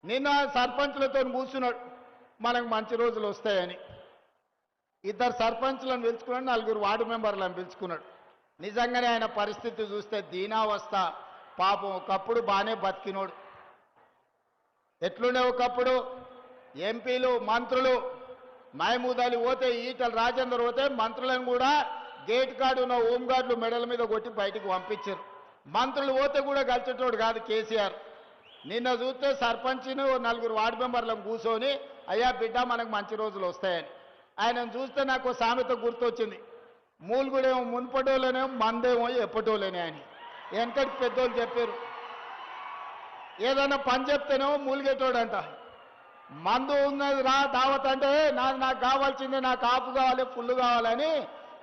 నిన్న సర్పంచ్లతో కూర్చున్నాడు మనకు మంచి రోజులు వస్తాయని. ఇద్దరు సర్పంచ్లను పిలుచుకున్నాడు, నలుగురు వార్డు మెంబర్లను పిలుచుకున్నాడు. నిజంగానే ఆయన పరిస్థితి చూస్తే దీనావస్థ. పాపం ఒకప్పుడు బాగానే బతికినోడు. ఎట్లుండే ఒకప్పుడు ఎంపీలు మంత్రులు మహమూద్ అలీ పోతే, ఈటల రాజేందర్ పోతే మంత్రులను కూడా గేట్ కాడు ఉన్న హోంగార్డులు మెడల మీద కొట్టి బయటికి పంపించారు. మంత్రులు పోతే కూడా కలిసేటోడు కాదు కేసీఆర్. నిన్న చూస్తే సర్పంచ్ను నలుగురు వార్డు మెంబర్లను కూర్చొని, అయ్యా బిడ్డ మనకు మంచి రోజులు వస్తాయని. ఆయనను చూస్తే నాకు సామెత గుర్తొచ్చింది. మూలుగుడేమో మున్పటోళ్ళనేమో మందేమో ఎప్పటోళ్ళనే అని వెనకటి పెద్దోళ్ళు చెప్పారు. ఏదైనా పని చెప్తేనేమో మూలిగేటోడంట. మందు ఉన్నది రా దావత్ అంటే నాకు కావాల్సిందే, నాకు ఆపు కావాలి, ఫుల్ కావాలని.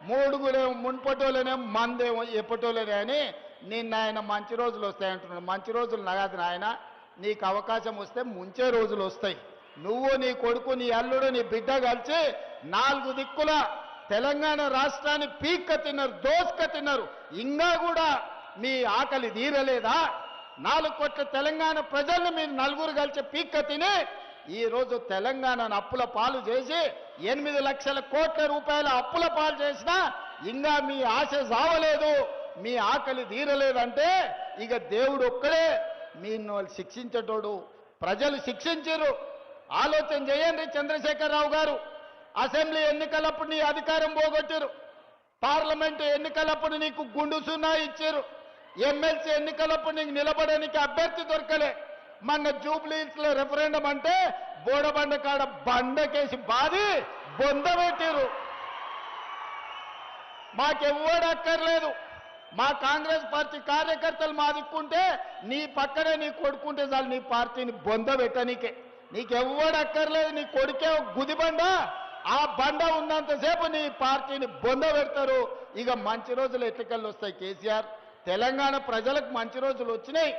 మూడుగుడేమో మున్పటోళ్ళనేమో మందేమో ఎప్పటోళ్ళనే అని. నిన్న ఆయన మంచి రోజులు వస్తాయంటున్నాడు. మంచి రోజులు నగదు నాయన, నీకు అవకాశం వస్తే ముంచే రోజులు వస్తాయి. నువ్వు, నీ కొడుకు, నీ అల్లుడు, నీ బిడ్డ కలిసి 4 దిక్కుల తెలంగాణ రాష్ట్రాన్ని పీక్క తిన్నారు, దోసుక తిన్నారు. ఇంకా కూడా మీ ఆకలి తీరలేదా? 4 కోట్ల తెలంగాణ ప్రజల్ని మీరు నలుగురు కలిసి పీక్క తిని ఈరోజు తెలంగాణను అప్పుల పాలు చేసి 8 లక్షల కోట్ల రూపాయల అప్పుల పాలు చేసినా ఇంకా మీ ఆశ సావలేదు, మీ ఆకలి తీరలేదంటే ఇక దేవుడు ఒక్కడే మీను శిక్షించేటోడు. ప్రజలు శిక్షించారు. ఆలోచన చేయండి చంద్రశేఖరరావు గారు. అసెంబ్లీ ఎన్నికలప్పుడు నీ అధికారం పోగొట్టారు. పార్లమెంటు ఎన్నికలప్పుడు నీకు గుండు సున్నా ఇచ్చారు. ఎమ్మెల్సీ ఎన్నికలప్పుడు నీకు నిలబడడానికి అభ్యర్థి దొరకలే. మొన్న జూబ్లీహిల్స్లో రెఫరెండం అంటే బోడబండ కాడ బండకేసి బాది బొందబెట్టారు. మాకెవ్వడక్కర్లేదు. మా కాంగ్రెస్ పార్టీ కార్యకర్తలు మా దిక్కుంటే నీ పక్కనే నీ కొడుకుంటే చాలు నీ పార్టీని బొందబెట్టనీకే. నీకెవ్వడక్కర్లేదు. నీ కొడుకే గుదిబండ, ఆ బండ ఉన్నంతసేపు నీ పార్టీని బొందబెడతారు. ఇక మంచి రోజులు ఎట్లకెళ్ళి వస్తాయి కేసీఆర్? తెలంగాణ ప్రజలకు మంచి రోజులు వచ్చినాయి.